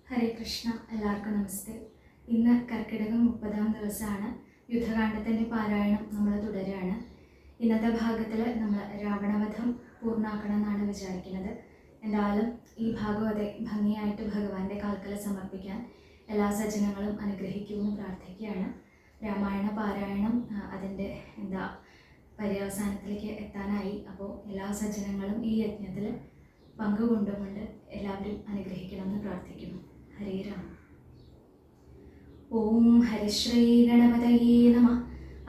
ഹരേ കൃഷ്ണ. എല്ലാവർക്കും നമസ്തേ. ഇന്ന് കർക്കിടകം 30-ാം ദിവസമാണ്. യുദ്ധകാണ്ഡത്തിൻ്റെ പാരായണം നമ്മൾ തുടരുകയാണ്. ഇന്നത്തെ ഭാഗത്തിൽ നമ്മൾ രാവണവധം പൂർണ്ണമാക്കണം എന്നാണ് വിചാരിക്കുന്നത്. എന്തായാലും ഈ ഭാഗവതെ ഭംഗിയായിട്ട് ഭഗവാന്റെ കാൽക്കൽ സമർപ്പിക്കാൻ എല്ലാ സജ്ജനങ്ങളും അനുഗ്രഹിക്കുമെന്ന് പ്രാർത്ഥിക്കുകയാണ്. രാമായണ പാരായണം അതിൻ്റെ പര്യവസാനത്തിലേക്ക് എത്താനായി. അപ്പോൾ എല്ലാ സജ്ജനങ്ങളും ഈ യജ്ഞത്തിൽ പങ്കുകൊണ്ടുകൊണ്ട് എല്ലാവരും അനുഗ്രഹിക്കണമെന്ന് പ്രാർത്ഥിക്കുന്നു. ഹരേ രാമ. ഓം ഹരിശ്രീ ഗണപതയേ നമഃ.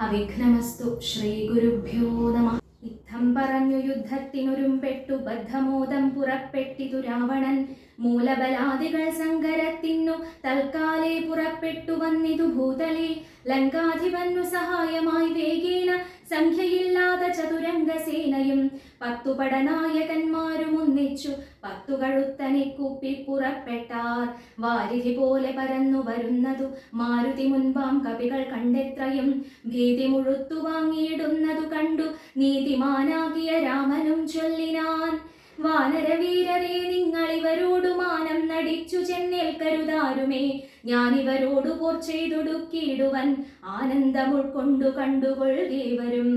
അവിഘ്നമസ്തു ശ്രീ ഗുരുഭ്യോ നമഃ. യുദ്ധം പറഞ്ഞു യുദ്ധത്തിനൊരുമ്പെട്ടു ബദ്ധമോദം പുറപ്പെട്ടിതു രാവണൻ. മൂലബലാദികൾ സങ്കരത്തിനു തൽക്കാലേ പുറപ്പെട്ടു വന്നിതു ഭൂതലേ. ലങ്കാധിപന്നു സഹായമായി വേഗേന സംഖ്യയില്ലാത്ത ചതുരംഗസേനയും 10 പടനായകന്മാരും ഒന്നിച്ചു 10 കഴുത്തനെ കൂപ്പി പുറപ്പെട്ടാർ. വാരിധി പോലെ പരന്നു വരുന്നതു മാരുതി മുൻപാം കവികൾ കണ്ടെത്രയും. ഭീതി മുഴുത്തു വാങ്ങിയിടുന്നതു കണ്ടു നീതിമാനാകിയ രാമനും ചൊല്ലിനാൻ. വാനരവീരരെ, നിങ്ങളിവരോടു മാനം നടിച്ചു ചെന്നേൽക്കരുതാരുമേ. ഞാനിവരോടു പോർ ചെയ്തൊടുക്കിയിടുവൻ ആനന്ദമുൾക്കൊണ്ടു കണ്ടുകൊള്ളുകേവരും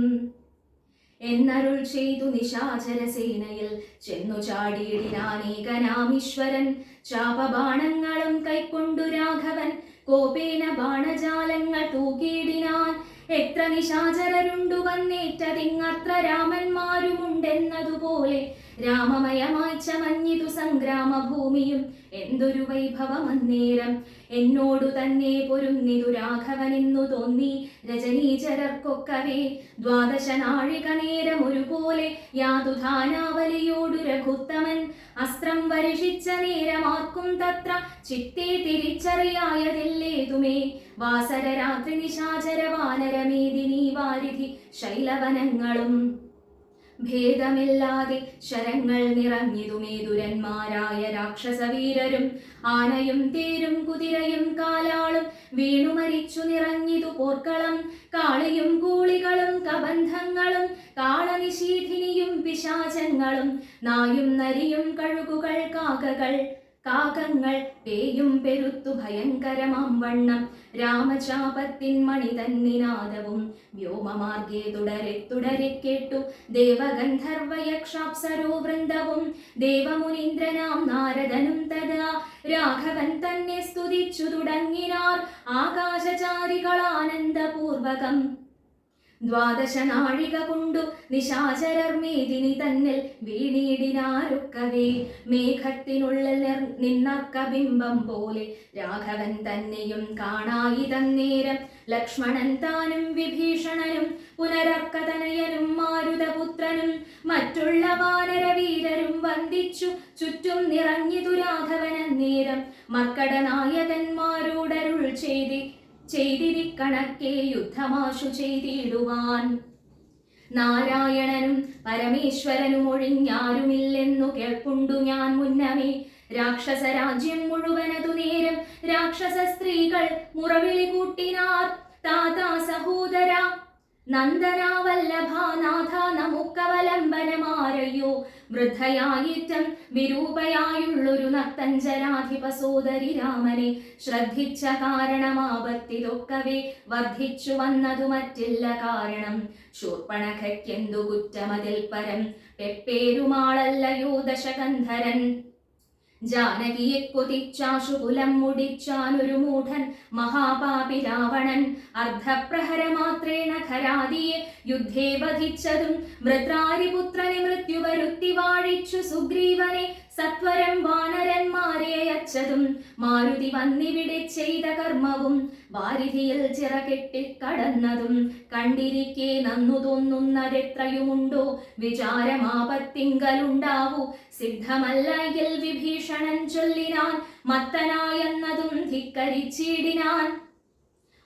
എന്നരുൾ ചെയ്തു നിശാചരസേനയിൽ ചെന്നു ചാടിയിടിനാനേകനാമീശ്വരൻ. ചാപബാണങ്ങളും കൈക്കൊണ്ടു രാഘവൻ കോപേന ബാണജാലങ്ങൾ തൂക്കിയിടിനാൻ. എത്ര നിശാചരരുണ്ടു വന്നേറ്റതിങ്ങത്ര രാമന്മാരുമുണ്ടെന്നതുപോലെ രാമമയമായി ചമഞ്ഞിതു സംഗ്രാമഭൂമിയും. എന്തൊരു വൈഭവമന്നേരം എന്നോടു തന്നെ പൊരുന്നിതു രാഘവനെന്നു തോന്നി രജനീചരർക്കൊക്കവേ. 12 നാഴിക നേരം ഒരുപോലെ യാതുധാനാവലിയോടു രഘുത്തമൻ. അസ്ത്രം വർഷിച്ച നേരമാർക്കും തത്ര ചിത്തേ തിരിച്ചറിയായതില്ലേതുമേ. വാസര രാത്രി നിശാചര വാനരമേദിനി വാരിധി ശൈലവനങ്ങളും ഭേദമില്ലാതെ ശരങ്ങൾ നിറഞ്ഞിതുമേതുരന്മാരായ രാക്ഷസവീരരും. ആനയും തേരും കുതിരയും കാലാളും വീണു മരിച്ചു നിറഞ്ഞിതു പോർക്കളം. കാളിയും കൂളികളും കബന്ധങ്ങളും കാളനിശീധിനിയും പിശാചങ്ങളും നായും നരിയും കഴുകുകൾ കാകങ്ങൾ പേയും പെരുത്തു ഭയങ്കരമാം വണ്ണം. രാമചാപത്തിൻ മണി തന്നിനാദവും വ്യോമമാർഗേ തുടരെ കേട്ടു ദേവഗന്ധർവയക്ഷാപ്സരോ വൃന്ദവും. ദേവമുനീന്ദ്രനാം നാരദനും തഥാ രാഘവൻ തന്നെ സ്തുതിച്ചു തുടങ്ങിനാർ ആകാശചാരികളാനന്ദപൂർവകം. 12 നാഴിക കൊണ്ടു നിശാചരർ മേദിനി തന്നിൽ വീണിടിനാരൊക്കവേ. മേഘത്തിനുള്ളിൽ നിന്നർക്ക ബിംബം പോലെ രാഘവൻ തന്നെയും കാണായി തന്നേരം. ലക്ഷ്മണൻ താനും വിഭീഷണനും പുനരർക്കതനയനും മാരുതപുത്രനും മറ്റുള്ള വാനരവീരരും വന്ദിച്ചു ചുറ്റും നിറഞ്ഞിതു രാഘവനന്നേരം. മർക്കടനായകന്മാരോടരുൾ ചെയ്തിരിക്കണക്കെ യുദ്ധമാശു ചെയ്തിടുവാൻ. നാരായണനും പരമേശ്വരനും ഒഴിഞ്ഞാരുമില്ലെന്നു കേൾപ്പുണ്ടു ഞാൻ മുന്നമേ. രാക്ഷസരാജ്യം മുഴുവനതു നേരം രാക്ഷസ സ്ത്രീകൾ മുറവിളി കൂട്ടിനാർ. താതാ സഹോദര നന്ദനാവല്ലഭാനാഥ നമുക്കവലംബനമാരയ്യോ. വൃദ്ധയായിറ്റം വിരൂപയായുള്ളൊരു നർത്തഞ്ചരാധിപ സോദരി രാമനെ ശ്രദ്ധിച്ച കാരണമാപത്തിലൊക്കവേ വർദ്ധിച്ചു വന്നതു മറ്റില്ല കാരണം. ശൂർപ്പണഖയ്ക്കെന്തു കുറ്റമതിൽ പരം പെപ്പേരുമാളല്ലയോ ദശകന്ധരൻ. ജാനകിയെ കൊതിച്ചാശു കുലം മുടിച്ചാനൊരു മൂഢൻ മഹാപാപി രാവണൻ. അർദ്ധപ്രഹരമാത്രേണ ഖരാദിയെ യുദ്ധേ വധിച്ചതും വൃത്രാരിപുത്രനെ മൃത്യു വരുത്തി വാഴിച്ചു സുഗ്രീവനെ സത്വരം വാനരന്മാരെ അയച്ചതും. മാരുതി വന്നിവിടെ ചെയ്ത കർമ്മവും വാരിധിയിൽ ചിറകെട്ടിക്കടന്നതും കണ്ടിരിക്കെ നന്നു തോന്നുന്നതെത്രയുമുണ്ടോ. വിചാരമാപത്തിങ്കലുണ്ടാവൂ സിദ്ധമല്ലെങ്കിൽ വിഭീഷണൻ ചൊല്ലിനാൻ. മത്തനായെന്നതും ധിക്കരിച്ചിടിനാൻ.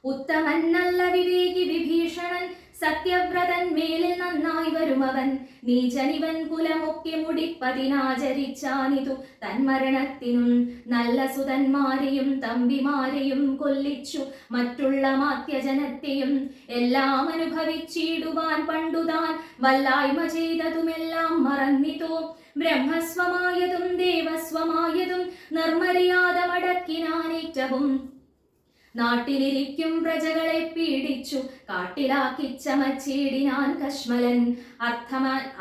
ഉത്തമൻ നല്ല വിവേകി വിഭീഷണൻ സത്യവ്രതൻ മേലിൽ നന്നായി വരുമവൻ. നീചനിവൻ കുലമൊക്കെ മുടിപ്പതിനാചരിച്ചാനിതു തന്മരണത്തിനും. നല്ല സുതന്മാരെയും തമ്പിമാരെയും കൊല്ലിച്ചു മറ്റുള്ള മാത്യജനത്തെയും. എല്ലാം അനുഭവിച്ചിടുവാൻ പണ്ടുതാൻ വല്ലായ്മ ചെയ്തതുമെല്ലാം മറന്നിതോ. ബ്രഹ്മസ്വമായതും ദേവസ്വമായതും നിർമര്യാദ മടക്കി ഏറ്റവും. നാട്ടിലിരിക്കും പ്രജകളെ പീഡിച്ചു കാട്ടിലാക്കി ചമച്ചിടിനാൻ കശ്മലൻ.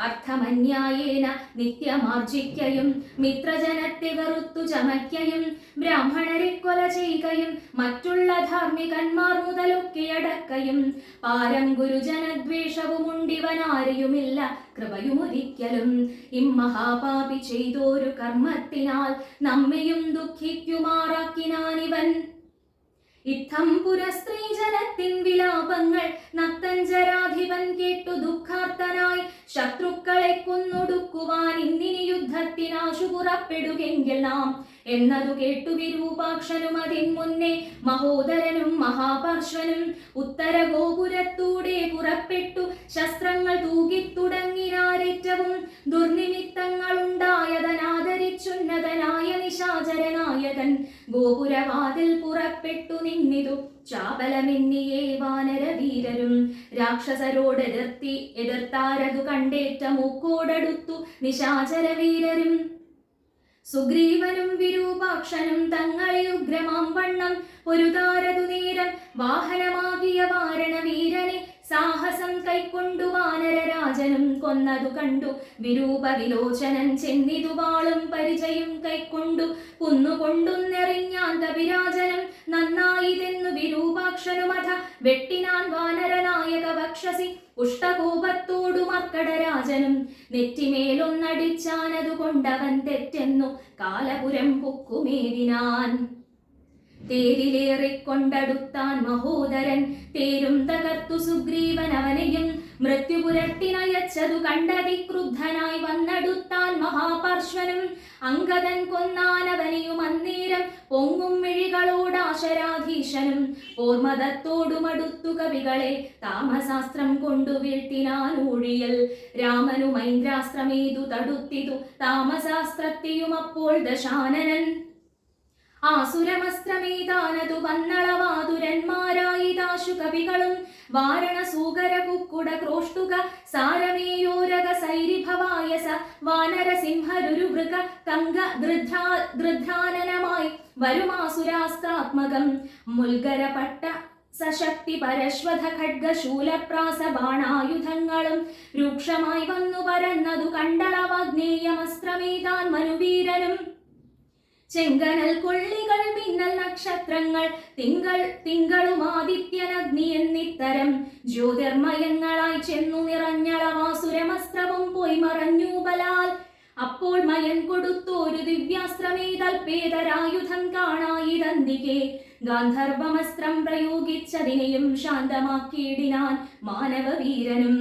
അർത്ഥമന്യായേന നിത്യമാർജിക്കയും മിത്രജനത്തെ വെറുത്തു ചമയ്ക്കയും ബ്രാഹ്മണരെ കൊല ചെയ്യുകയും മറ്റുള്ള ധാർമ്മികന്മാർ മുതലൊക്കെയടക്കയും. പാരം ഗുരുജനദ്വേഷവുമുണ്ടിവനാരെയുമില്ല കൃപയുമൊരിക്കലും. ഇമ്മഹാപാപി ചെയ്തോരു കർമ്മത്തിനാൽ നമ്മയും ദുഃഖിക്കുമാറാക്കിനാനിവൻ. ഇത്തം പുരസ്ത്രീ ജനത്തിൻ വിലാപങ്ങൾ നക്തഞ്ചരാധിപൻ കേട്ടു ദുഃഖാർത്തനായി. ശത്രുക്കളെ കൊന്നൊടുക്കുവാൻ ഇന്നിനി യുദ്ധത്തിനാശു പുറപ്പെടുകെങ്കിൽ നാം എന്നതു കേട്ടു വിരൂപാക്ഷനും അതിൻ മുന്നേ മഹോദരനും മഹാപാർശ്വനും ഉത്തര ഗോപുരത്തൂടെ പുറപ്പെട്ടു ശസ്ത്രങ്ങൾ തൂകിത്തുടങ്ങിനാരേറ്റവും. ദുർനിമിത്തങ്ങളുണ്ടായതനാദരിച്ചുന്നതനായ നിശാചരനായകൻ ഗോപുരവാതിൽ പുറപ്പെട്ടു നിന്നിതു ചാപലമെന്നിയേ വാനരവീരരും. രാക്ഷസരോട് എതിർത്താരതു കണ്ടേറ്റ മൂക്കോടടുത്തു നിശാചരവീരരും. സുഗ്രീവനും വിരൂപാക്ഷനും തങ്ങളെ ഉഗ്രമാം വണ്ണം പൊരുതാരതു നേരം വാഹനമാകിയ വാരണവീരനെ സാഹസം കൈക്കൊണ്ടു വാനരരാജനും കൊന്നതു കണ്ടു. വിരൂപ വിലോചനൻ ചെന്നിതു വാളും പരിചയും കൈക്കൊണ്ടു കുന്നുകൊണ്ടുന്നെറിഞ്ഞാൻ കവിരാജനം. നന്നായിതെന്നു വിരൂപാക്ഷനുമഥ വെട്ടിനാൻ വാനരനായക വക്ഷസി. പുഷ്ടകോപത്തോടു മർക്കടരാജനും നെറ്റിമേലൊന്നടിച്ചാനതു കൊണ്ടവൻ തെറ്റെന്നു കാലപുരം പൊക്കുമേവിനാൻ. തേരിലേറിക്കൊണ്ടടുത്താൻ മഹോദരൻ തേരും തകർത്തു സുഗ്രീവൻ അവനെയും. മൃത്യുപുരത്തിനയച്ചതു കണ്ടതി ക്രുദ്ധനായി വന്നടുത്താൻ മഹാപാർശ്വനും. അങ്കദൻ കൊന്നാനവനെയും അന്നേരം പൊങ്ങും മിഴികളോടാശരാധീശനും. ഓർമ്മദത്തോടുമടുത്തു കവികളെ താമസാസ്ത്രം കൊണ്ടു വീഴ്ത്തിനാനൂഴിയൽ. രാമനു മൈന്ദ്രാസ്ത്രമേതു തടുത്തിതു താമസാസ്ത്രത്തെയും അപ്പോൾ ദശാനനൻ. ആസുരമസ്ത്രമേതാനതു വന്നളവാതുരന്മാരായിതാശു കവികളും. വാരണസൂകര കുക്കുട ക്രോഷ്ടുക സാരമേയോരക സൈരിഭവായസ വാനരസിംഹരുരുവൃക കങ്ക ദൃധ്രാനനമായി വരുമാസുരാസ്ത്രാത്മകം. മുൽഗരപട്ട സശക്തി പരശ്വത ഖഡ്ഗശൂലപ്രാസ ബാണായുധങ്ങളും രൂക്ഷമായി വന്നു പരന്നതു കണ്ടളവാഗ്നേയമസ്ത്രമേതാൻ മനുവീരനും. ചെങ്കനൽ കൊള്ളികൾ മിന്നൽ നക്ഷത്രങ്ങൾ തിങ്കളുമാദിത്യനഗ്നി എന്നിത്തരം ജ്യോതിർമയങ്ങളായി ചെന്നു നിറഞ്ഞളവാസുരമസ്ത്രവും പോയി മറഞ്ഞു ബലാൽ. അപ്പോൾ മയൻ കൊടുത്തോരു ദിവ്യാസ്ത്രമേതൽപേതരായുധം കാണായിരന്തികെ. ഗാന്ധർവമസ്ത്രം പ്രയോഗിച്ചതിനെയും ശാന്തമാക്കിയിടിനാൻ മാനവവീരനും.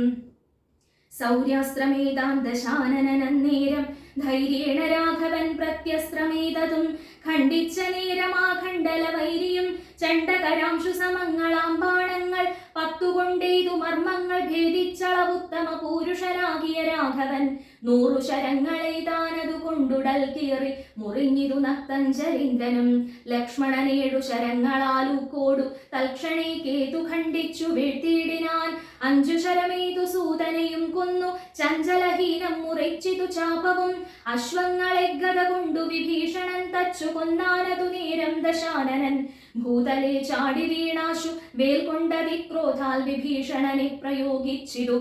സൗര്യാസ്ത്രമേതാൻ ദശാനനന്നേരം ധൈര്യേണ രാഘവൻ പ്രത്യസ്ത്രമേതതും ഖണ്ഡിച്ച നേരമാഖണ്ഡല വൈരിയും. ചണ്ഡകരാംശു സമങ്ങളാം ബാണങ്ങൾ പത്തുകൊണ്ടേതു മർമ്മങ്ങൾ ഭേദിച്ചളവുത്തമ പൂരുഷനാകിയ രാഘവൻ. 100 ശരങ്ങളെ താനതു കൊണ്ടുടൽ കീറി മുറിഞ്ഞിതു നക്തഞ്ചരീന്ദ്രനും. ലക്ഷ്മണൻ 7 ശരങ്ങളാലൂക്കോടു തൽക്ഷണേ കേതു ഖണ്ഡിച്ചു വീഴ്ത്തിയിടിനാൻ. 5 ശരമേതു സൂതനെയും കൊന്നു ചഞ്ചലഹീനം മുറിച്ചിതു ചാപവും. അശ്വങ്ങളെ ഗത കൊണ്ടു വിഭീഷണൻ തച്ചു കൊന്നാനതു നേരം ദശാനനൻ. ഭൂതലെ ചാടി വീണാശു വേൽ കൊണ്ടതിക്രോധാൽ വിഭീഷണനെ പ്രയോഗിച്ചിതു.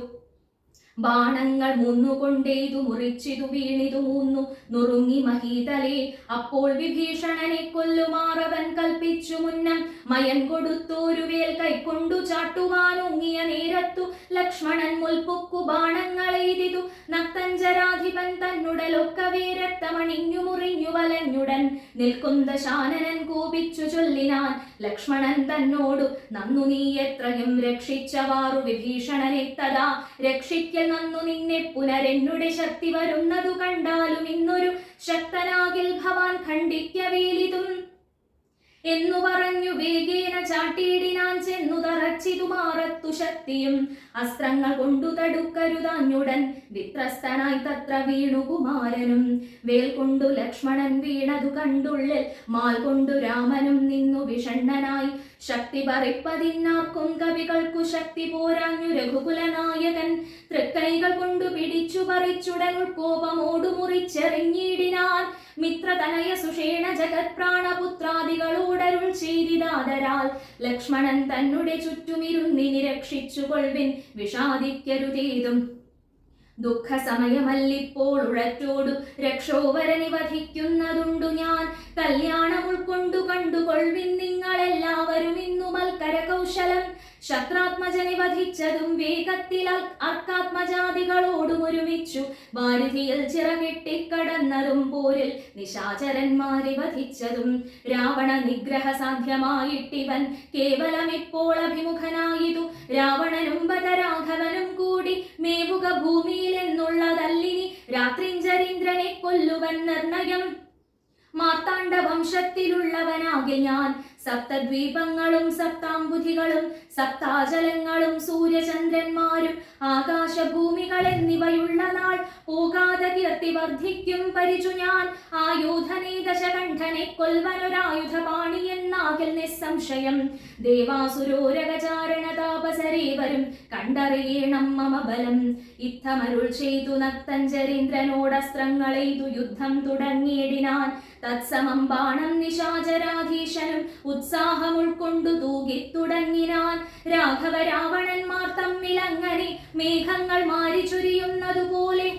ബാണങ്ങൾ 3 കൊണ്ടേതു മുറിച്ചിതു വീണിതു 3 നുറുങ്ങി മഹീതലേ. അപ്പോൾ വിഭീഷണനെ കൊല്ലുമാറവൻ കൽപ്പിച്ചു മുന്നം. മയൻ കൊടുത്തോരു വേൽ കൈക്കൊണ്ടു ചാട്ടുവാനൊങ്ങിയ നേരത്തു ലക്ഷ്മണൻ മുൽപ്പൊക്കു ബാണങ്ങളെയ്തിതു. നക്തഞ്ചരാധിപൻ തന്നുടലൊക്കവേ രക്തമണിഞ്ഞു മുറിഞ്ഞു വലഞ്ഞുടൻ നിൽക്കുന്ന ശാനനൻ കോപിച്ചു ചൊല്ലിനാൻ ലക്ഷ്മണൻ തന്നോടു. നന്നു നീ എത്രയും രക്ഷിച്ചവാറു വിഭീഷണനെത്തതാ. രക്ഷിക്കൽ നന്നു നിന്നെ പുനരെന്നുടെ ശക്തി വരുന്നതു കണ്ടാലും ഇന്നൊരു ശക്തനാകിൽ ഭവാൻ ഖണ്ഡിക്കവേലിതും എന്നു പറഞ്ഞു വേഗേന ചാട്ടിയിടിനാൻ. ചെന്നു തറച്ചിതു മാറത്തു ശക്തിയും അസ്ത്രങ്ങൾ കൊണ്ടു തടുക്കരുതാഞ്ഞുടൻ വിത്രസ്തനായി തത്ര വീണു കുമാരനും. വേൽ കൊണ്ടു ലക്ഷ്മണൻ വീണതു കണ്ടുള്ളിൽ മാൽ കൊണ്ടു രാമനും നിന്നു വിഷണ്ണനായി. ശക്തി പറിപ്പതിന്നാർക്കും കവികൾക്കു ശക്തി പോരാഞ്ഞു രഘുകുലനായകൻ. തൃക്കൈകൾ കൊണ്ടു പിടിച്ചു പറിച്ചുടൻ ഉൾക്കോപമോടു മുറിച്ചെറിഞ്ഞിടിനാൻ. മിത്രതനയ സുഷേണ ജഗത് പ്രാണപുത്രാദികളോട് എന്നോടരുൾ ചെയ്തിതാദരാൽ ലക്ഷ്മണൻ തന്നെ ചുറ്റുമിരുന്നിനി രക്ഷിച്ചു കൊൾവിൻ വിഷാദിക്കരുതേതും ദുഃഖസമയമല്ലിപ്പോൾ ഉഴറ്റോടു രക്ഷോവരനി വധിക്കുന്നതുണ്ടു ഞാൻ കല്യാണം ഉൾക്കൊണ്ടു കണ്ടുകൊൾവിൻ നിങ്ങളെല്ലാവരും ഇന്നു മൽക്കര കൗശലം ശത്രാത്മജനെ വധിച്ചതും വേഗത്തിൽ അർക്കാത്മജാതികളോടും ഒരുമിച്ചു വാരുതിയിൽ ചിറകെട്ടിക്കടന്നതും പോരിൽ നിശാചരന്മാരെ വധിച്ചതും രാവണ നിഗ്രഹ സാധ്യമായിട്ടിവൻ കേവലം ഇപ്പോൾ അഭിമുഖനായിതു രാവണനും ബദരാഘവനും കൂടി മേവുക ഭൂമിയിൽ എന്നുള്ളതല്ലിനി രാത്രിഞ്ചരീന്ദ്രനെ കൊല്ലുവൻ നിർണയം മാർത്താണ്ഡ വംശത്തിലുള്ളവനാകിൽ ഞാൻ സപ്തദ്വീപങ്ങളും സപ്താംബുധികളും സപ്താചലങ്ങളും സൂര്യചന്ദ്രന്മാരും ആകാശഭൂമികൾ എന്നിവയുള്ള നാൾ പോകാതെ കീർത്തി വർദ്ധിക്കും പരിചു ഞാൻ ആയുധനെ ദശകണ്ഠനെ കൊൽവനൊരായുധപാണി എന്നാകിൽ നിസ്സംശയം ദേവാസുരോരകചാരണ താപസരേവരും കണ്ടറിയണം മമ ബലം ഇത്തമരുൾ ചെയ്തു നക്തഞ്ചരീന്ദ്രനോടസ്ത്രങ്ങളെയ്തു യുദ്ധം തുടങ്ങിയിടിനാൻ തത്സമം ബാണം നിശാചരാധീശനും ഉത്സാഹം ഉൾക്കൊണ്ടു തൂകിത്തുടങ്ങിനാൻ രാഘവ രാവണന്മാർ തമ്മിലങ്ങനെ മേഘങ്ങൾ മാരിചൊരിയുന്നതുപോലെ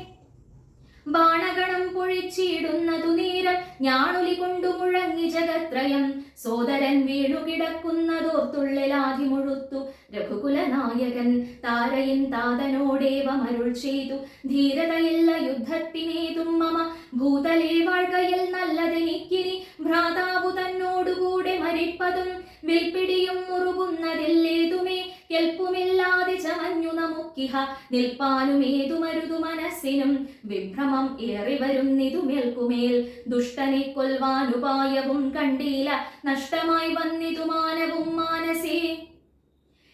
ബാണഗണം പൊഴിച്ചിടുന്നതു നേരം ഞാണുലി കൊണ്ടു മുഴങ്ങി ജഗത്രയം സോദരൻ വീണുകിടക്കുന്നതോർത്തുള്ളിലാധി മുഴുത്തു രഘുകുലനായകൻ താരയിൻ താതനോടേവമരുൾ ചെയ്തു ധീരതയില്ല യുദ്ധത്തിനേതും മമ ഭൂതലേ വാഴ്കയിൽ നല്ലതെനിക്കിനി ഭ്രാതാവു തന്നോടുകൂടെ മരിപ്പതും വിൽപ്പിടിയും മുറുകുന്നതില്ലേതുമേ കെൽപ്പുമില്ലാതെ ചമഞ്ഞു നമുക്കിഹ നിൽപ്പാനുമേതു മരുതു മനസ്സിനും വിഭ്രമം ഏറി വരുന്നിതു മേൽക്കുമേൽ ദുഷ്ടനെ കൊൽവാനുപായവും കണ്ടീല നഷ്ടമായി വന്നിതു മാനവും മാനസേ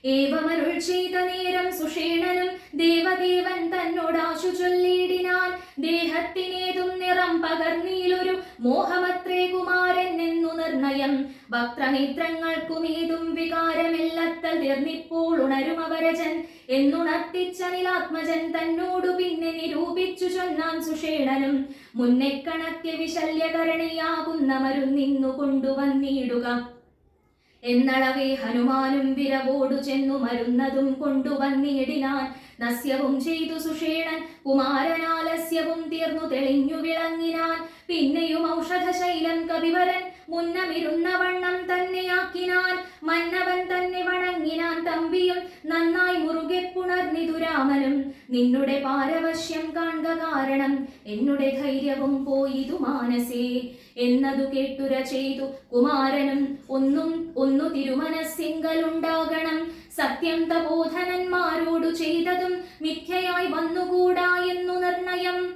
ഏവമരുൾ ചെയ്ത നേരം സുഷേണനും ദേവദേവൻ തന്നോടാശു ചൊല്ലിയിടിനാൻ ദേഹത്തിനേതും നിറം പകർന്നീലൊരു മോഹമത്രേ കുമാരൻ എന്നു നിർണയം വക്രനേത്രങ്ങൾക്കുമേതും വികാരമില്ലത്തൽ തീർന്നിപ്പോൾ ഉണരുമവരജൻ എന്നുണർത്തിച്ച നിലാത്മജൻ തന്നോടു പിന്നെ നിരൂപിച്ചു ചൊന്നാൻ സുഷേണനും മുന്നെ കണക്കെ വിശല്യകരണിയാകുന്ന മരുന്നിന്നു കൊണ്ടുവന്നിടുക എന്നളവേ ഹനുമാനും വിരവോടു ചെന്നു മരുന്നതും കൊണ്ടുവന്നിടിനാൻ നസ്യവും ചെയ്തു സുഷേണൻ കുമാരനാലസ്യവും തീർന്നു തെളിഞ്ഞു വിളങ്ങിനാൻ പിന്നെയും ഔഷധശൈലം കവിവരൻ മുന്നമിരുന്ന വണ്ണം തന്നെയാക്കിനാൻ മന്നവൻ തന്നെ വണങ്ങിനാൻ തമ്പിയും നന്നായി മുറുകെ പുണർന്നിതു രാമനും നിന്നുടെ പാരവശ്യം കാൺക കാരണം എന്നുടെ ധൈര്യവും പോയിതു മാനസേ എന്നതു കേട്ടുര ചെയ്തു കുമാരനും ഒന്നു തിരുമനസ്സിങ്കലുണ്ടാകണം സത്യം തപോധനന്മാരോടു ചെയ്തതും മിഥ്യയായി വന്നുകൂടാ എന്നു നിർണയം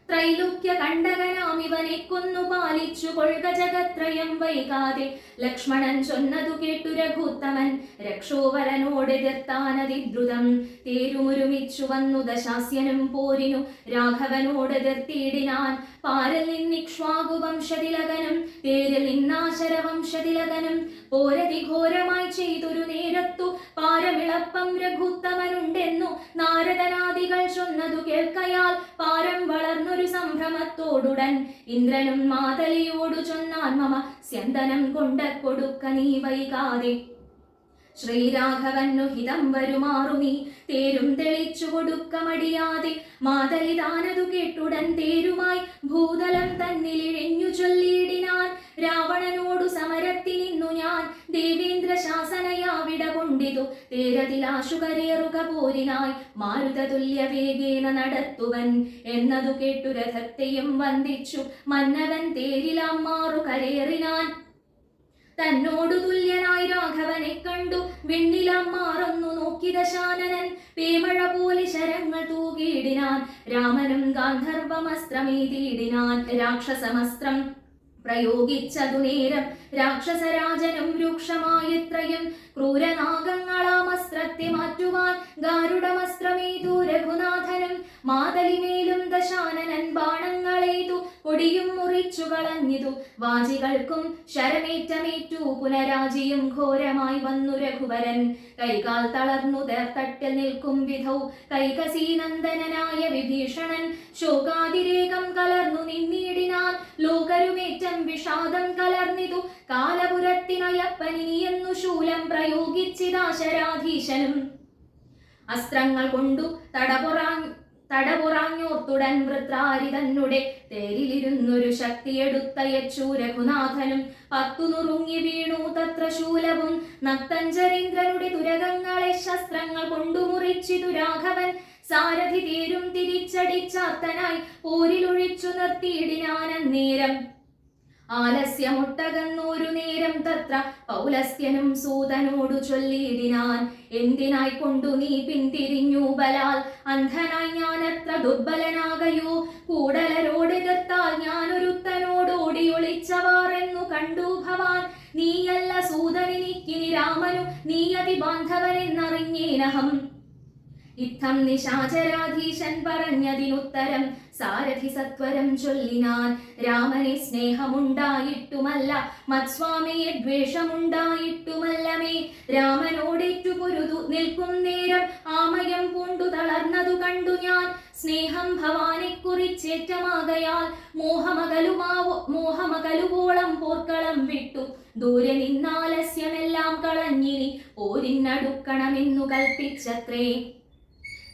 ത്രൈലോക്യ കണ്ടകനാമിവനെ കൊന്നു പാലിച്ചു കൊൾക ജഗത്രയം വൈകാതെ ലക്ഷ്മണൻ ചൊന്നതു കേട്ടു രഘുത്തമൻ രക്ഷോവരനോടെതിർത്താനതിദ്രുതം തേരുമൊരുമിച്ചു വന്നു ദശാസ്യനും പോരിനു രാഘവനോടെതിർത്തിയിടിനാൻ പാരിൽ നിന്നിക്ഷ്വാകു വംശതിലകനും തേരിൽ നിന്നാശരവംശതിലകനും പോരതി ഘോരമായി ചെയ്തൊരു നേരത്തു പാരമിളപ്പം രഘുത്തമനുണ്ടെന്നു നാരദനാദികൾ ചൊന്നതു കേൾക്കയാൽ പാരം വളർന്നൊരു സംഭ്രമത്തോടുടൻ ഇന്ദ്രനും മാതലിയോടു ചൊന്നാൻ മമ സ്യന്തനം കൊണ്ട കൊടുക്ക നീ വൈകാതെ ശ്രീരാഘവന്നു ഹിതം വരുമാറു നീ തേരും തെളിച്ചു കൊടുക്ക മടിയാതെ മാതലി താനതു കേട്ടുടൻ തേരുമായി ഭൂതലം തന്നിലിഴിഞ്ഞു ചൊല്ലിയിടിനാൻ രാവണനോടു സമരത്തിനിന്നു ഞാൻ ദേവേന്ദ്ര ശാസനയാവിട കൊണ്ടിതു തേരതിലാശുകരേറുക പോരിനായി മാരുത തുല്യ വേഗേന നടത്തുവൻ എന്നതു കേട്ടു രഥത്തെയും വന്ദിച്ചു മന്നവൻ തേരിലാം മാറു കരേറിനാൻ തന്നോടു തുല്യനായി രാഘവനെ കണ്ടു വെണ്ണിലാം മാറൊന്നു നോക്കി ദശാനനൻ പേമഴ പോലെ ശരങ്ങൾ തൂകിയിടിനാൻ രാമനും ഗാന്ധർവമസ്ത്രമേതിയിടിനാൻ രാക്ഷസമസ്ത്രം പ്രയോഗിച്ചതു നേരം രാക്ഷസരാജനും രൂക്ഷമായത്രയും ക്രൂരനാഗങ്ങളാമസ്ത്രത്തെ മാറ്റുവാൻ ഗാരുഡമസ്ത്രമേതു രഘുനാഥനും മാതലിമേലും ദശാനനൻ ബാണങ്ങളേതു കൊടിയും മുറിച്ചു കളഞ്ഞിതു വാജികൾക്കും ശരമേറ്റമേറ്റു പുനരാജിയും ഘോരമായി വന്നു രഘുവരൻ കൈകാൽ തളർന്നു തേർത്തട്ടിൽ നിൽക്കും വിധൗ കൈകസീനന്ദനായ വിഭീഷണൻ ശോകാതിരേകം കലർന്നു നിന്നിടിനാൻ ലോകരുമേറ്റം വിഷാദം കലർന്നിതു കാലപുര പ്രയോഗിച്ചിതാശരാധീശനും അസ്ത്രങ്ങൾ കൊണ്ടു തടപുറാഞ്ഞോർത്തുടൻ വൃത്രാരി തന്നെ തേരിലിരുന്നൊരു ശക്തിയെടുത്തയച്ചു രഘുനാഥനും 10 നുറുങ്ങി വീണു തത്ര ശൂലവും നക്തഞ്ചരീന്ദ്രനുടെ തുരകങ്ങളെ ശസ്ത്രങ്ങൾ കൊണ്ടു മുറിച്ചിതു രാഘവൻ സാരഥി തേരും തിരിച്ചടിച്ചാത്തനായി പോരിലൊഴിച്ചു നിർത്തിയിടിനാനന്നേരം ആലസ്യമൊട്ടകന്നൊരു നേരം തത്ര പൗലസ്ത്യനും സൂതനോടു ചൊല്ലിയിടിനാൻ എന്തിനായി കൊണ്ടു നീ പിന്തിരിഞ്ഞു ബലാൽ അന്ധനായി ഞാനത്ര ദുർബലനാകയോ കൂടലരോടെതിർത്താൽ ഞാനൊരുത്തനോടോടിയൊളിച്ചവാറെന്നു കണ്ടു ഭവാൻ നീയല്ല സൂതനെനിക്കിനി രാമനു നീയതി ബാന്ധവനെന്നറിഞ്ഞേനഹം ഇത്തം നിശാചരാധീശൻ പറഞ്ഞതിനുത്തരം സാരഥി സത്വരം ചൊല്ലിനാൻ രാമനെ സ്നേഹമുണ്ടായിട്ടുമല്ല മത്സ്വാമിയെ ദ്വേഷമുണ്ടായിട്ടുമല്ലമേ രാമനോടേറ്റു പൊരുതു നിൽക്കും നേരം ആമയം പൂണ്ടു തളർന്നതു കണ്ടു ഞാൻ സ്നേഹം ഭവാനെ കുറിച്ചേറ്റമാകയാൽ മോഹമകലുവോളം പോർക്കളം വിട്ടു ദൂരെ നിന്നാലസ്യമെല്ലാം കളഞ്ഞിനി പോരിനടുക്കണമെന്നു കൽപ്പിച്ചത്രേ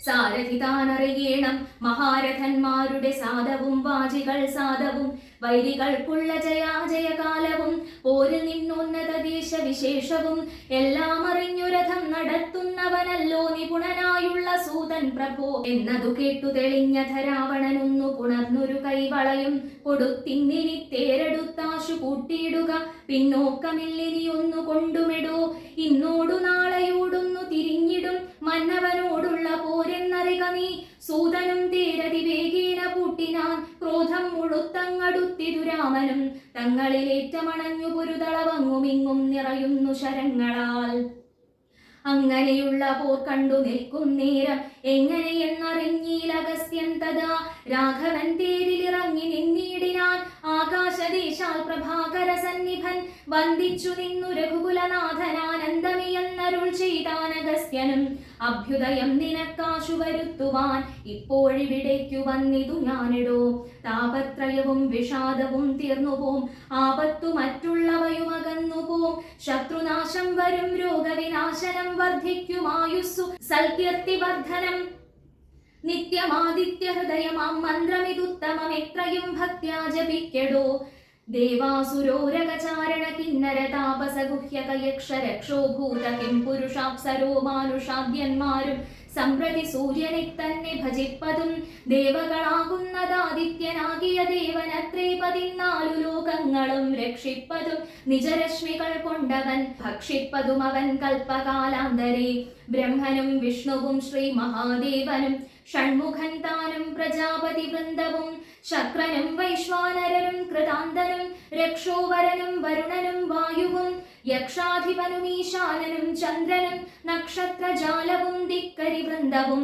സാരഥി താനറിയണം മഹാരഥന്മാരുടെ സാധവും വാചികൾ സാധവും വൈരികൾക്കുള്ള ജയാജയകാലവും പോരിൽ നിന്നുന്നത ദേശവിശേഷവും എല്ലാം അറിഞ്ഞു രഥം നടത്തുന്നവനല്ലോ നിപുണനായുള്ള സൂതൻ പ്രഭോ എന്നതു കേട്ടു തെളിഞ്ഞ ധരാവണനൊന്നു പുണർന്നൊരു കൈവളയും കൊടുത്തിന്നിനി തേരെടുത്താശു കൂട്ടിയിടുക പിന്നോക്കമില്ലിനി ഒന്നു കൊണ്ടുമിടോ ഇന്നോടു നാളെയോടൊന്നു തിരിഞ്ഞിടും മന്നവനോടുള്ള പോരെന്നറിക നീ സൂതനും തേരതി വേഗേന പൂട്ടിനാൻ ക്രോധം മുഴുത്തങ്ങടുത്തിതു രാമനും തങ്ങളിലേറ്റമണഞ്ഞു പൊരുതളവങ്ങുമിങ്ങും നിറയുന്നു ശരങ്ങളാൽ അങ്ങനെയുള്ള പോർ കണ്ടു നിൽക്കും നേരം എങ്ങനെയെന്നറിഞ്ഞീലഗസ്ത്യൻ തഥാ രാഘവൻ തേരിലിറങ്ങി നിന്നിടിനാൻ ആകാശദേശാൽ പ്രഭാകര സന്നിഭൻ വന്ദിച്ചു നിന്നു രഘുകുലനാഥനാനന്ദമിയെന്നരുൾ ചെയ്താനഗസ്ത്യനും അഭ്യുദയം നിനക്കാശു വരുത്തുവാൻ ഇപ്പോഴിവിടേക്കു വന്നിതു ഞാനിടോ താപത്രയവും വിഷാദവും തീർന്നുപോം ആപത്തു മറ്റുള്ളവയുമകന്നുപോം ശത്രുനാശം വരും രോഗവിനാശനം വർദ്ധിക്കുമായുസ്സു സൽകീർത്തിവർദ്ധനം നിത്യമാദിത്യ ഹൃദയമാം മന്ത്രമിതുത്തമമെത്രയും ഭക്ത്യാ ജപിക്കെടോ ദേവാസുരോരകചാരണ കിന്നര താപസ ഗുഹ്യകയക്ഷരക്ഷോഭൂത കിം പുരുഷാപ്സരോ മാനുഷാദ്യന്മാരും സംപ്രതി സൂര്യനെ തന്നെ ഭജിപ്പതും ദേവകളാകുന്നതാദിത്യനാകിയ ദേവനത്രേ 14 ലോകങ്ങളും രക്ഷിപ്പതും നിജരശ്മികൾ കൊണ്ടവൻ ഭക്ഷിപ്പതും അവൻ കൽപ്പകാലാന്തരേ ബ്രഹ്മനും വിഷ്ണുവും ശ്രീ മഹാദേവനും ഷൺമുഖൻ താനും പ്രജാപതി വൃന്ദവും ശക്രനും വൈശ്വാനരനും കൃതാന്തനും രക്ഷോവരനും വരുണനും വായുവും യക്ഷാധിപനും ഈശാനനും ചന്ദ്രനും നക്ഷത്രജാലവും ദിക്കരി വൃന്ദവും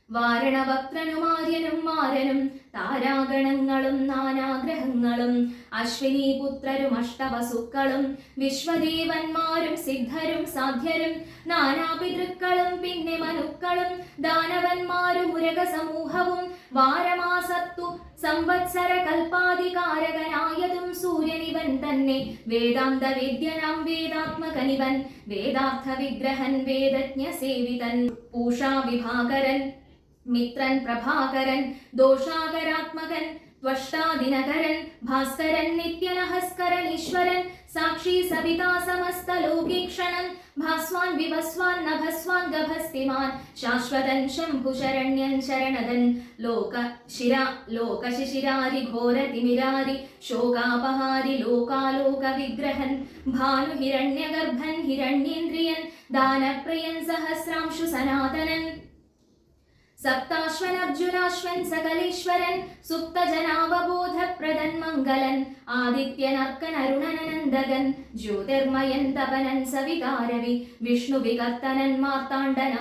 വാരണവക്ത്രനും ആര്യനും മാരനും താരാഗണങ്ങളും നാനാഗ്രഹങ്ങളും അശ്വിനി പുത്രരും അഷ്ടവസുക്കളും വിശ്വദേവന്മാരും സിദ്ധരും സാധ്യരും നാനാപിതൃക്കളും പിന്നെ മനുക്കളും ദാനവന്മാരും ഉരക സമൂഹവും വാരമാസത്തു സംവത്സര കൽപ്പാധികാരകനായതും സൂര്യനിവൻ തന്നെ വേദാന്ത വേദ്യനാം വേദാത്മകനിവൻ വേദാർത്ഥ വിഗ്രഹൻ വേദജ്ഞ സേവിതൻ പൂഷാ വിഭാകരൻ മിത്രൻ പ്രഭാകരൻ ദോഷാകരാത്മകൻ ത്വഷ്ടാദിനകരൻ ഭാസ്കരൻ നിത്യനഹസ്കരൻ ഈശ്വരൻ സാക്ഷി സവിതാ സമസ്ത ലോകീക്ഷണൻ ഭാസ്വാൻ വിവസ്വാൻ നഭസ്വാൻ ഗഭസ്തിമാൻ ശാശ്വതൻ ശംഭുശരണ്യൻ ശരണദൻ ലോകശിശിരാരി ഘോരതിമിരാരി ശോകാപഹാരി ലോകാലോക വിഗ്രഹൻ ഭാനുഹിരണ്യഗർഭൻ ഹിരണ്യേന്ദ്രിയൻ ദാനപ്രിയൻ സഹസ്രാംശു സനാതനൻ സപ്താശ്വനർജുനാശ്വൻ സകലേശ്വരൻ സുപ്തജനാവബോധപ്രദൻ മംഗലൻ ആദിത്യനർക്കൻ അരുണനനന്ദകൻ ജ്യോതിർമയൻ തപനൻ സവികാരവി വിഷ്ണുവികർത്തനൻ മാർത്താണ്ഡൻ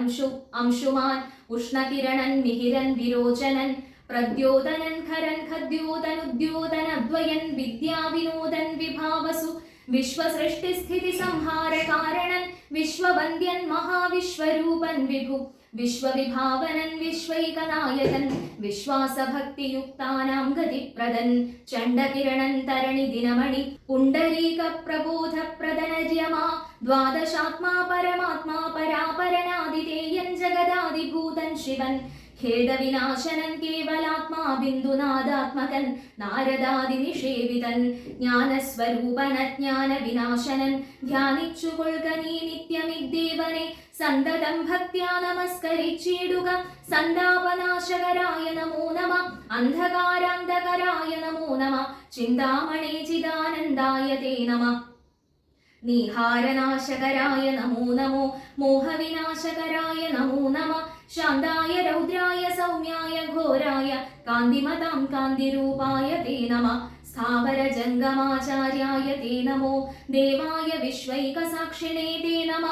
അംശുമാൻ ഉഷ്ണകിരണൻ മിഹിരൻ വിരോചനൻ പ്രദ്യോതനൻ ഖരൻ ഖദ്യോതനുദ്യോതനദ്വയൻ വിദ്യാവിനോദൻ വിഭാവസു വിശ്വസൃഷ്ടിസ്ഥിതി സംഹാര കാരണൻ വിശ്വവന്ദ്യൻ മഹാവിശ്വരൂപൻ വിഭു വിശ്വവിഭാവനൻ വിശ്വൈകനായകൻ വിശ്വാസഭക്തിയുക്താനാം ഗതിപ്രദൻ ചണ്ഡകിരണൻ തരണി ദിനമണി പുണ്ടരീക പ്രബോധപ്രദനര്യമാ ദ്വാദശാത്മാ പരമാത്മാ പരാപരനാദിതേയൻ ജഗദാദിഭൂതൻ ശിവൻ ഖേദവിനാശനൻ കേവലാത്മാ ബിന്ദുനാദാത്മകൻ നാരദാദി നിഷേവിതൻ ജ്ഞാനസ്വരൂപൻ അജ്ഞാന വിനാശനൻ ധ്യാനിച്ചുകൊള്ളുക നീ നിത്യമിദ്ദേവനെ സന്തതം ഭക്ത്യാ നമസ്കരിച്ചിടുക സന്താപനാശകരായ നമോ നമ അന്ധകാരാന്ധകരായ നമോ നമ ചിന്താമണി ചിദാനന്ദായ തേ നമ നീഹാരനാശകരായ നമോ നമോ മോഹവിനാശകരായ നമോ നമ ശാന്തായ രൗദ്രായ സൗമ്യായ ഘോരായ കാന്തിമതാം കാന്തിരൂപായ തേ നമ സ്ഥാവര ജംഗമാചാര്യായ തേ നമോ ദേവായ വിശ്വൈകസാക്ഷിണേ തേ നമ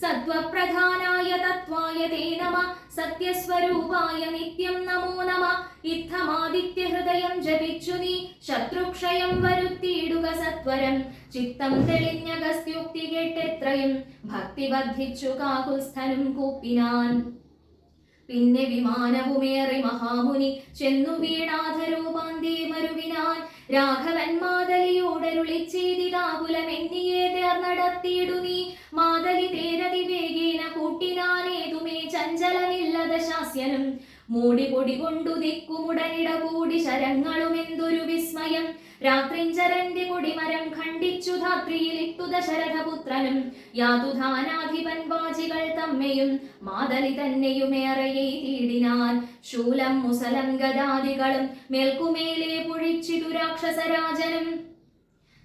സത്വപ്രധാനായ തത്വായ തേ നമ സത്യസ്വരൂപായ നിത്യം നമോ നമ ഇത്തമാദിത്യഹൃദയം ജപിച്ചു നീ ശത്രുക്ഷയം വരുത്തിയിടുക സത്വരം ചിത്തം തെളിഞ്ഞഗസ്ത്യുക്തി കേട്ടെത്രയും ഭക്തി വർദ്ധിച്ചു കാകുൽസ്ഥനും കൂപ്പിനാൻ പിന്നെ വിമാനവുമേറി മഹാമുനി ചെന്നു വീണാധരൂപാന്തേ മരുവിനാൻ രാഘവൻ മാതലിയോടരുളി ചെയ്തിതാകുലമെന്നിയെ തേർന്നടത്തിയിടു നീ മാതലി തേരതി വേഗേന കൂട്ടിനാനേതുമേ ചഞ്ചലമില്ലത ശാസ്യനും മൂടിപൊടി കൊണ്ടു ദിക്കുമുടനിട കൂടി ശരങ്ങളും എന്തൊരു വിസ്മയം രാത്രിഞ്ചരന്റെ കൊടിമരം ഖണ്ഡിച്ചു ധാത്രിയിലിട്ടു ദശരഥപുത്രനും യാതുധാനാധിപൻ വാജികൾ തമ്മെയും മാതലി തന്നെയുമേറെയെ തീടിനാൻ ശൂലം മുസലം ഗദാദികളും മേൽക്കുമേലെ പൊഴിച്ചിതു രാക്ഷസരാജനും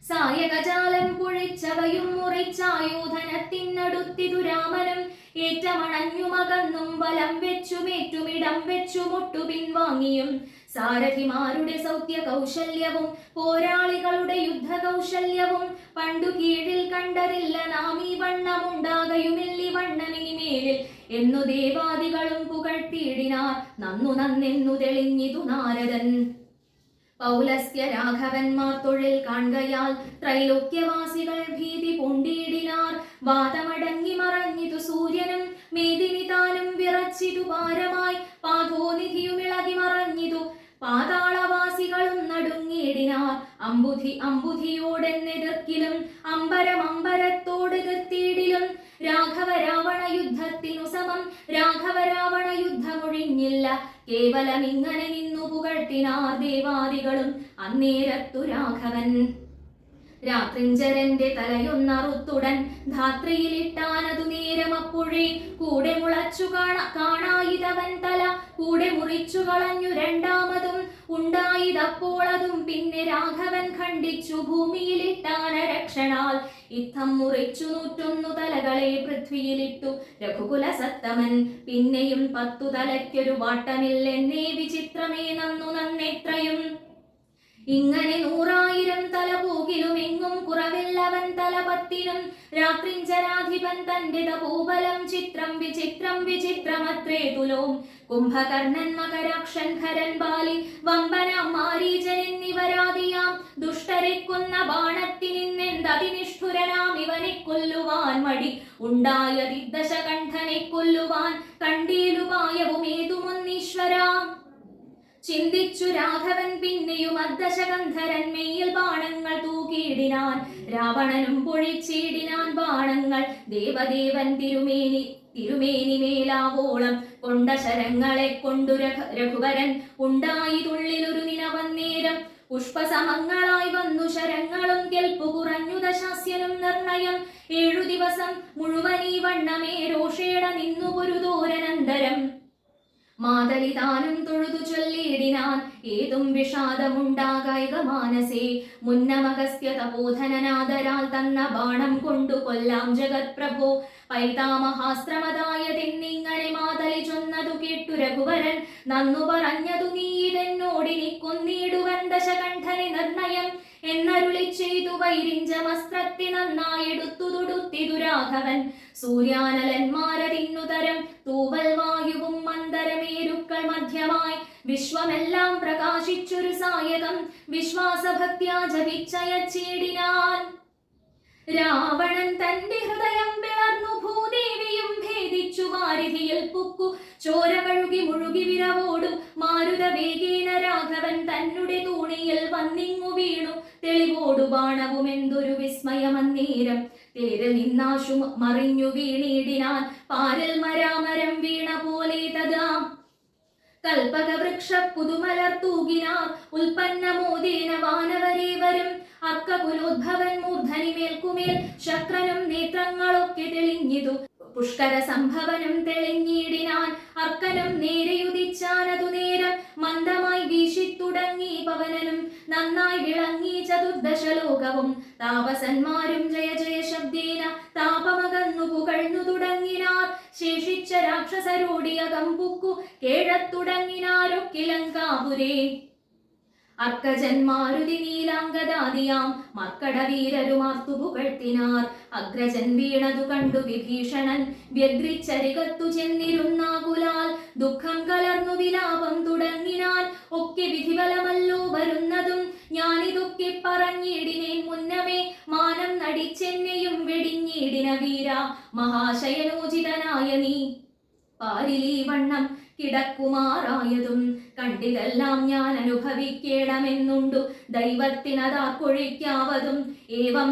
സായകജാലം പൊഴിച്ചവയും മുറിച്ചായൂധനത്തിനടുത്തിതു രാമനും ഏറ്റമണഞ്ഞുമകന്നും വലം വെച്ചുമേറ്റുമിടം വെച്ചു മുട്ടു പിൻവാങ്ങിയും സാരഥിമാരുടെ സൗത്യ കൗശല്യവും പോരാളികളുടെ യുദ്ധ കൗശല്യവും പണ്ടു കീഴിൽ കണ്ടതില്ല നാം ഈ വണ്ണമുണ്ടാകയുമില്ലി വണ്ണമിനിമേലിൽ എന്നു ദേവാദികളും പുകഴ്ത്തിയിടിനാർ നന്നു നന്നെന്നു തെളിഞ്ഞിതു നാരദൻ പൗലസ്ത്യ രാഘവന്മാർ തൊഴിൽ കാൺകയാൽ ത്രൈലോക്യവാസികൾ ഭീതി പൂണ്ടിയിടിനാർ വാദമടങ്ങി മറഞ്ഞിതു സൂര്യനും മേദിനി താനും വിറച്ചിതു ഭാരമായി പാതോനിധിയുമിളകി മറഞ്ഞിതു പാതാളവാസികളും നടുങ്ങിയിടിനാർ അമ്പുധിയോടെന്നെതിർക്കിലും അമ്പരത്തോട് എതിർത്തിയിടിലും രാഘവ രാവണ യുദ്ധത്തിനു സമം രാഘവ രാവണ യുദ്ധമൊഴിഞ്ഞില്ല കേവലം ഇങ്ങനെ നിന്നു പുകഴ്ത്തിനാർ ദേവാദികളും അന്നേരത്തു രാഘവൻ രാത്രിഞ്ചരന്റെ തലയൊന്നറുത്തുടൻ ധാത്രിയിലിട്ടാനതു നേരമപ്പോഴേ കൂടെ മുളച്ചു കാണായിതവൻ തല കൂടെ മുറിച്ചു കളഞ്ഞു രണ്ടാമതും ഉണ്ടായിതപ്പോളതും പിന്നെ രാഘവൻ ഖണ്ഡിച്ചു ഭൂമിയിലിട്ടാന രക്ഷണാൽ ഇത്തം മുറിച്ചു 101 തലകളെ പൃഥ്വിയിലിട്ടു രഘുകുല സത്തമൻ പിന്നെയും 10 തലയ്ക്കൊരു വാട്ടമില്ലെന്നേ വിചിത്രമേ നന്നു നന്നെത്രയും ഇങ്ങനെ 100,000 തല പോകിലും എങ്ങും കുറവില്ലവൻ തല 10നും രാത്രിഞ്ചരാധിപൻ തന്റെ തപോബലം ചിത്രം വിചിത്രമത്രേ തുലോം കുംഭകർണൻ മകരാക്ഷൻ ഖരൻ ബാലി വമ്പനാം മാരീചൻ എന്നിവരാദിയാം ദുഷ്ടരെ കൊന്ന ബാണത്തിനിന്നെന്തതിനിഷ്ഠുരനാം ഇവനെ കൊല്ലുവാൻ മടി ഉണ്ടായതി ദശകണ്ഠനെ കൊല്ലുവാൻ കണ്ടീലുപായവുമേതുമൊന്നീശ്വരാം ചിന്തിച്ചു രാഘവൻ പിന്നെയും അർദ്ധശകന്ധരൻ മെയ്യിൽ ബാണങ്ങൾ തൂക്കിയിടിനാൻ രാവണനും പൊഴിച്ചിടിനാൻ ബാണങ്ങൾ ദേവദേവൻ തിരുമേനി മേലാവോളം കൊണ്ട ശരങ്ങളെ കൊണ്ടു രഘുവരൻ ഉണ്ടായതുള്ളിലൊരു നിലവന്നേരം പുഷ്പസമങ്ങളായി വന്നു ശരങ്ങളും കെൽപ്പു കുറഞ്ഞു ദശാസ്യനും നിർണയം 7 ദിവസം മുഴുവനീ വണ്ണമേ രോഷേട നിന്നു പൊരുതോരനന്തരം മാതലി താനും തൊഴുതു ചൊല്ലിയിടിനാൻ ഏതും വിഷാദമുണ്ടാകായിക മാനസേ മുന്നമഗസ്ത്യ തപോധനനാദരാൽ തന്ന ബാണം കൊണ്ടു കൊല്ലാം ജഗത് പ്രഭോ പൈതാമഹാസ്ത്രമതായതെന്നിങ്ങനെ മാതലി ചൊന്നതു കേട്ടു രഘുവരൻ നന്നു പറഞ്ഞതു നീ ഇതെന്നോടിനി കൊന്നിടുവൻ ദശകണ്ഠനെ നിർണയം എന്നരുളി ചെയ്തു വൈരിഞ്ചമസ്ത്രത്തി നന്നായെടുത്തു തൊടുത്തിതു രാഘവൻ സൂര്യാനലന്മാരതിന്നുതരം തൂവൽ വായുവും മന്ദരമേരുക്കൾ മധ്യമായി വിശ്വമെല്ലാം പ്രകാശിച്ചൊരു സായകം വിശ്വാസഭക്ത്യാ ജപിച്ചയച്ചിടിനാൻ രാവണൻ തന്റെ ഹൃദയം പിളർന്നു ഭൂദേവിയും ഭേദിച്ചു വാരിധിയിൽ പുക്കു ചോര കഴുകി മുഴുകി വിരവോടും മാരുത വേഗേന രാഘവൻ തന്നുടെ തൂണിയിൽ വന്നിങ്ങു വീണു തെളിവോടു ബാണവും എന്തൊരു വിസ്മയമന്നേരം തേര് നിന്നാശു മറിഞ്ഞു വീണിടിനാൻ പാരൽ മരാമരം വീണ പോലെ തഥാ കൽപകവൃക്ഷ പുതുമലർ തൂകിനാർ ഉൽപ്പന്നമോദേന വാനവരേവരും അർക്കകുലോദ്ഭവൻ മൂർധനി മേൽക്കുമേൽ ശക്രനും നേത്രങ്ങളൊക്കെ തെളിഞ്ഞിതു പുഷ്കര സംഭവനം തെളിഞ്ഞിടിനാൻ അർക്കനും നേരെയുദിച്ചാനതു നേരം മന്ദമായി വീശിത്തുടങ്ങി പവനനും നന്നായി വിളങ്ങി ചതുർദശലോകവും താപസന്മാരും ജയ ജയ ശബ്ദേന താപമകന്നു പുകഴ്ന്നു തുടങ്ങിനാർ ശേഷിച്ച രാക്ഷസരോടിയകം പുക്കു കേഴത്തുടങ്ങിനാരൊക്കെ ലങ്കാപുരേ അർക്കജന്മാരുതി നീലാംഗദാദിയാം മർക്കടവീരരുമാർത്തു പുകഴ്ത്തിനാർ അഗ്രജൻ വീണതു കണ്ടു വിഭീഷണൻ വ്യദ്രിച്ചരികത്തു ചെന്നിരുന്നാകുലാൽ ദുഃഖം കലർന്നു വിലാപം തുടങ്ങിനാൻ ഒക്കെ വിധിഫലമല്ലോ വരുന്നതും ഞാനിതൊക്കെ പറഞ്ഞിടിനേൻ മുന്നമേ മാനം നടിച്ചെന്നെയും വെടിഞ്ഞിടിന വീര മഹാശയനോചിതനായ നീ പാരിലീ വണ്ണം കിടക്കുമാറായതും കണ്ടിതെല്ലാം ഞാൻ അനുഭവിക്കേണമെന്നുണ്ടു ദൈവത്തിനതാക്കൊഴിക്കാവതും ഏവം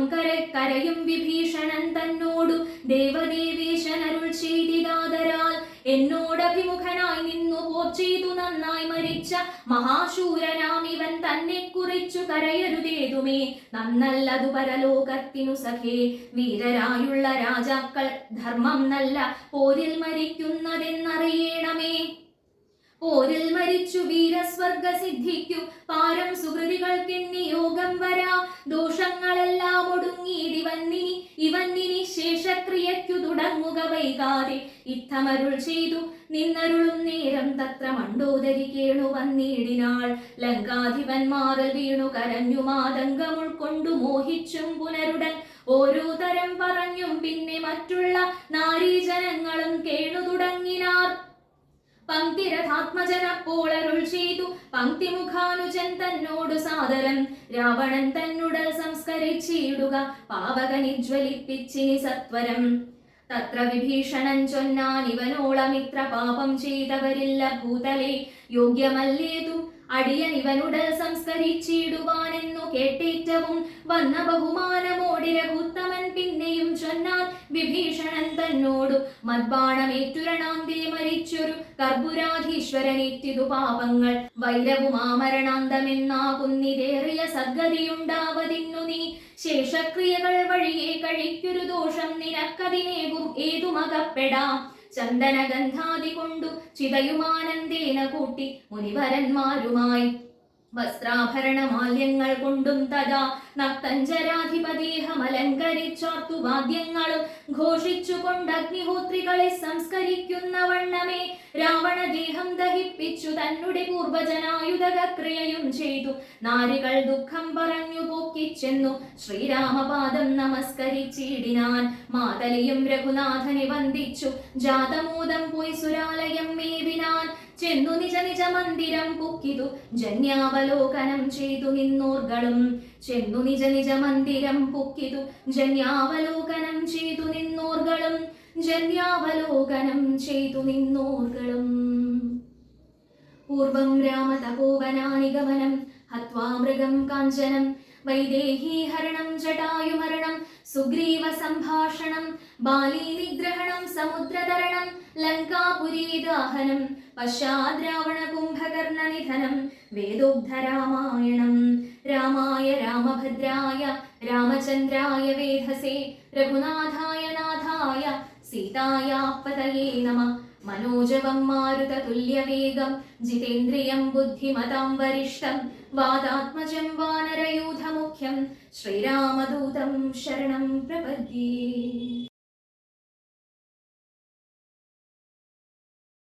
കരയും വിഭീഷണൻ തന്നോടു ദേവദേവേശനരുൾ ചെയ്തിതാദരാൽ എന്നോടഭിമുഖനായി നിന്നു പോർ ചെയ്തു നന്നായി മരിച്ച മഹാശൂരനാം ഇവൻ തന്നെ കുറിച്ചു കരയരുതേതുമേ നന്നല്ലതു പരലോകത്തിനു സഖേ വീരരായുള്ള രാജാക്കൾ ധർമ്മം നല്ല പോരിൽ മരിക്കുന്നതെന്നറിയണമേ പോരിൽ മരിച്ചു വീരസ്വർഗ സിദ്ധിക്കു പാരം സുഹൃതികൾക്കെന്നി യോഗം വരാ ദോഷങ്ങളെല്ലാം ഒടുങ്ങിയിടിവന്നിനി ശേഷക്രിയയ്ക്കു തുടങ്ങുക വൈകാതെ ഇത്തമരുൾ ചെയ്തു നിന്നരുളും നേരം തത്ര മണ്ടോദരി കേണു വന്നിടിനാൾ ലങ്കാധിപന്മാറിൽ വീണു കരഞ്ഞു മാതങ്കം ഉൾക്കൊണ്ടു മോഹിച്ചും പുനരുടൻ ഓരോ തരം പറഞ്ഞും പിന്നെ മറ്റുള്ള നാരീജനങ്ങളും കേണു തുടങ്ങിനാർ പങ്ക്തിരഥാത്മജനപ്പോളരുൾ ചെയ്തു പങ്ക്തിമുഖാനുജൻ തന്നോടു സാദരം രാവണൻ തന്നുടൽ സംസ്കരിച്ചിടുക പാവകനിജ്വലിപ്പിച്ചിനി സത്വരം തത്ര വിഭീഷണൻ ചൊന്നാൻ ഇവനോളമിത്ര പാപം ചെയ്തവരില്ല ഭൂതലേ യോഗ്യമല്ലേതു അടിയൻ ഇവനുടൽ സംസ്കരിച്ചിടുവാനെന്നു കേട്ടേറ്റവും വന്ന ബഹുമാനമോടി രഘുത്തമൻ പിന്നെയും ചൊന്നാൻ വിഭീഷണൻ തന്നോടു മദ്ബാണമേറ്റുരണാന്തേ മരിച്ചൊരു കർപ്പുരാധീശ്വരനേറ്റിതു പാപങ്ങൾ വൈരവുമാമരണാന്തമെന്നാകുന്നിതേറിയ സദ്ഗതിയുണ്ടാവതിന്നു നീ ശേഷക്രിയകൾ വഴിയെ കഴിക്കൊരു ദോഷം നിനക്കതിനേകും ഏതുമകപ്പെടാം ചന്ദനഗന്ധാദി കൊണ്ടു ചിതയുമാനന്ദേന കൂട്ടി മുനിവരന്മാരുമായി വസ്ത്രാഭരണ മാല്യങ്ങൾ കൊണ്ടും തഥാ നക്തഞ്ചരാധിപദേഹമലങ്കരിച്ചാർത്തു വാദ്യങ്ങളും ഘോഷിച്ചുകൊണ്ട് അഗ്നിഹോത്രികളെ സംസ്കരിക്കുന്ന വണ്ണമേ രാവണദേഹം ദഹിപ്പിച്ചു തന്നുടെ പൂർവജനായുധക്രിയയും ചെയ്തു നാരികൾ ദുഃഖം പറഞ്ഞു പോക്കിച്ചെന്നു ശ്രീരാമപാദം നമസ്കരിച്ചിടിനാൻ മാതലിയും രഘുനാഥനെ വന്ദിച്ചു ജാതമോദം പോയി സുരാലയം മേവിനാൻ ചെന്നു നിജ നിജ മന്ദിരം പുക്കിതു ജന്യാവലോകനം ചെയ്തു നിന്നോർകളും ചെന്നു നിജ നിജ മന്ദിരം പുക്കിതു ജന്യാവലോകനം ചെയ്തു നിന്നോർകളും ജന്യാവലോകനം ചെയ്തു നിന്നോർകളും പൂർവം രാമതപോവനാനിഗമനം ഹത്വാ മൃഗം കാഞ്ചനം വൈദേഹീഹരണം ജടായുമരണം സുഗ്രീവ സംഭാഷണം ബാലീ നിഗ്രഹണം സമുദ്രതരണം ലങ്കാപുരീദാഹനം പശ്ചാദ്രാവണ കുംഭകർണ നിധനം വേദോഗ്ധരാമായണം രാമായ രാമഭദ്രായ രാമചന്ദ്രായ വേധസേ രഘുനാഥായ നാഥായ സീതായാപതയേ നമഃ മനോജവം മാരുതതുല്യവേഗം ജിതേന്ദ്രിയം ബുദ്ധിമതാം വരിഷ്ഠം വാദാത്മജം വാനരയൂഥമുഖ്യം ശ്രീരാമദൂതം ശരണം പ്രപദ്യേ.